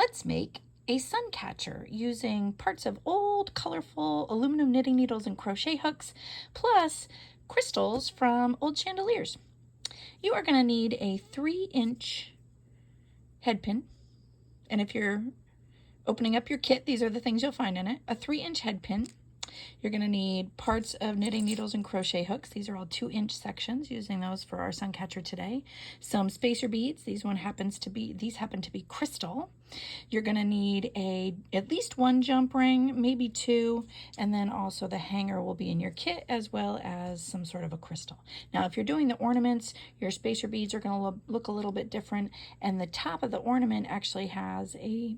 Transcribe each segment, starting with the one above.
Let's make a sun catcher using parts of old colorful aluminum knitting needles and crochet hooks, plus crystals from old chandeliers. You are going to need a 3-inch head pin, and if you're opening up your kit, these are the things you'll find in it. A 3-inch head pin. You're going to need parts of knitting needles and crochet hooks. These are all 2-inch sections, using those for our sun catcher today. Some spacer beads. These happen to be crystal. You're going to need at least 1 jump ring, maybe 2, and then also the hanger will be in your kit, as well as some sort of a crystal. Now, if you're doing the ornaments, your spacer beads are going to look a little bit different, and the top of the ornament actually has a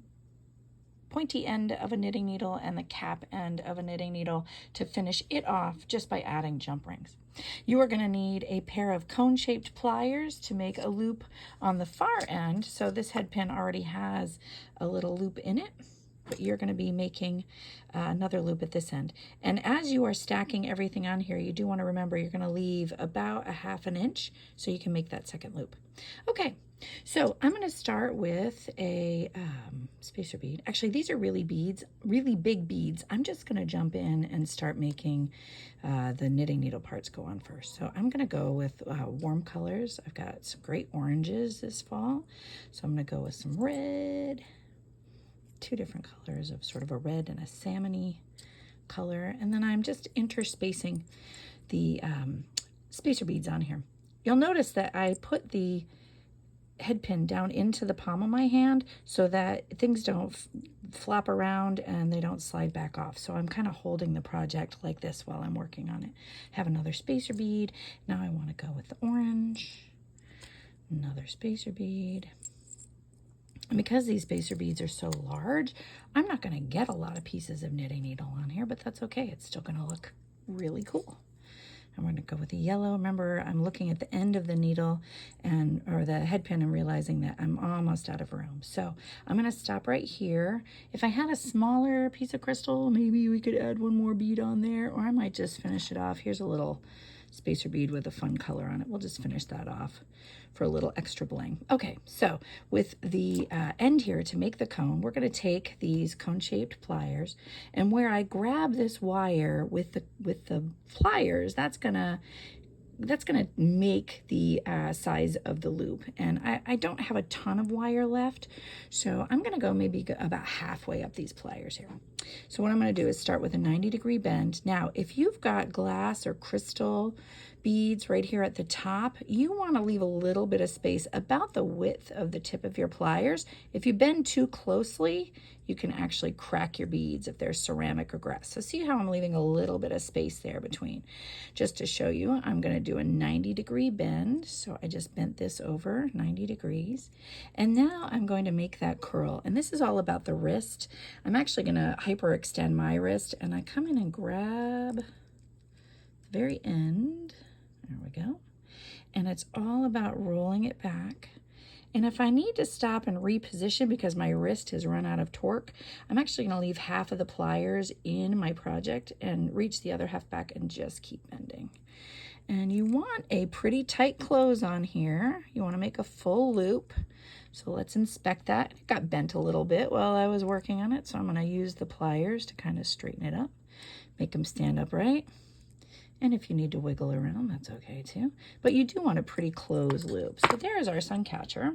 pointy end of a knitting needle and the cap end of a knitting needle to finish it off just by adding jump rings. You are going to need a pair of cone-shaped pliers to make a loop on the far end. So this head pin already has a little loop in it, but you're going to be making another loop at this end. And as you are stacking everything on here, you do want to remember you're going to leave about a 1/2 inch so you can make that second loop. Okay, so I'm going to start with a spacer bead. Actually, these are really big beads. I'm just going to jump in and start making the knitting needle parts go on first. So I'm going to go with warm colors. I've got some great oranges this fall, so I'm going to go with some red, 2 different colors of sort of a red and a salmon-y color, and then I'm just interspacing the spacer beads on here. You'll notice that I put the head pin down into the palm of my hand so that things don't flop around and they don't slide back off. So I'm kind of holding the project like this while I'm working on it. Have another spacer bead. Now I want to go with the orange, another spacer bead. And because these spacer beads are so large, I'm not going to get a lot of pieces of knitting needle on here, but that's okay. It's still going to look really cool. I'm going to go with the yellow. Remember, I'm looking at the end of the needle or the head pin and realizing that I'm almost out of room. So I'm going to stop right here. If I had a smaller piece of crystal, maybe we could add 1 more bead on there, or I might just finish it off. Here's a little spacer bead with a fun color on it. We'll just finish that off for a little extra bling. Okay, so with the end here to make the cone, we're going to take these cone-shaped pliers, and where I grab this wire with the pliers, that's gonna make the size of the loop. And I don't have a ton of wire left, so I'm gonna go maybe about halfway up these pliers here. So what I'm gonna do is start with a 90-degree bend. Now, if you've got glass or crystal beads right here at the top, you want to leave a little bit of space about the width of the tip of your pliers. If you bend too closely, you can actually crack your beads if they're ceramic or glass. So see how I'm leaving a little bit of space there between. Just to show you, I'm going to do a 90-degree bend. So I just bent this over 90 degrees. And now I'm going to make that curl. And this is all about the wrist. I'm actually going to hyperextend my wrist, and I come in and grab the very end. There we go. And it's all about rolling it back. And if I need to stop and reposition because my wrist has run out of torque, I'm actually going to leave half of the pliers in my project and reach the other half back and just keep bending. And you want a pretty tight close on here. You want to make a full loop. So let's inspect that. It got bent a little bit while I was working on it, so I'm going to use the pliers to kind of straighten it up, make them stand upright. And if you need to wiggle around, that's okay too. But you do want a pretty closed loop. So there's our sun catcher.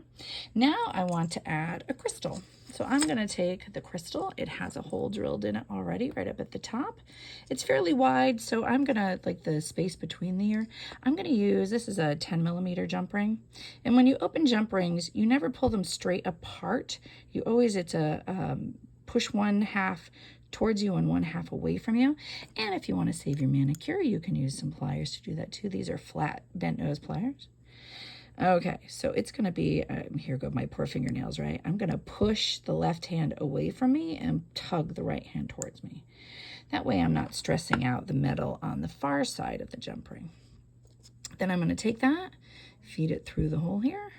Now I want to add a crystal. So I'm going to take the crystal. It has a hole drilled in it already right up at the top. It's fairly wide, so I'm going to, like the space between the ear, I'm going to use, this is a 10mm jump ring. And when you open jump rings, you never pull them straight apart. You always, it's a push 1/2 towards you and 1/2 away from you. And if you want to save your manicure, you can use some pliers to do that too. These are flat bent nose pliers. Okay, so it's going to be, here go my poor fingernails, right? I'm going to push the left hand away from me and tug the right hand towards me. That way I'm not stressing out the metal on the far side of the jump ring. Then I'm going to take that, feed it through the hole here.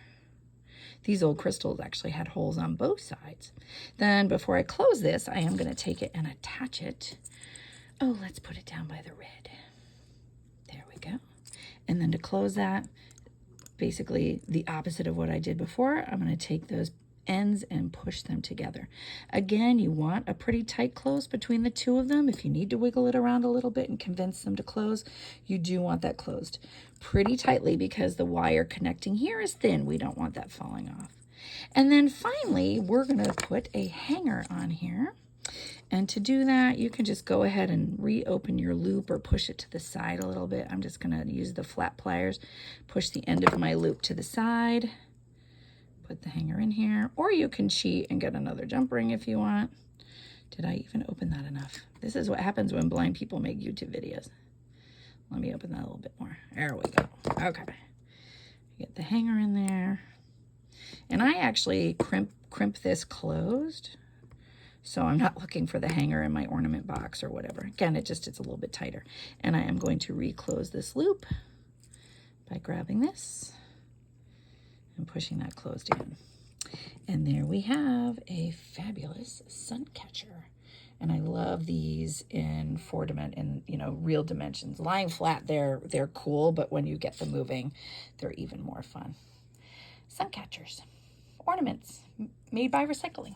These old crystals actually had holes on both sides. Then before I close this, I am going to take it and attach it. Oh, let's put it down by the red. There we go. And then to close that, basically the opposite of what I did before, I'm going to take those ends and push them together. Again, you want a pretty tight close between the two of them. If you need to wiggle it around a little bit and convince them to close, you do want that closed pretty tightly because the wire connecting here is thin. We don't want that falling off. And then finally, we're going to put a hanger on here. And to do that, you can just go ahead and reopen your loop or push it to the side a little bit. I'm just going to use the flat pliers, push the end of my loop to the side, put the hanger in here, or you can cheat and get another jump ring if you want. Did I even open that enough? This is what happens when blind people make YouTube videos. Let me open that a little bit more. There we go. Okay. Get the hanger in there. And I actually crimp this closed, so I'm not looking for the hanger in my ornament box or whatever. Again, it's a little bit tighter. And I am going to reclose this loop by grabbing this and pushing that closed in. And there we have a fabulous sun catcher. And I love these in real dimensions. Lying flat, they're cool, but when you get them moving, they're even more fun. Sun catchers, ornaments made by recycling.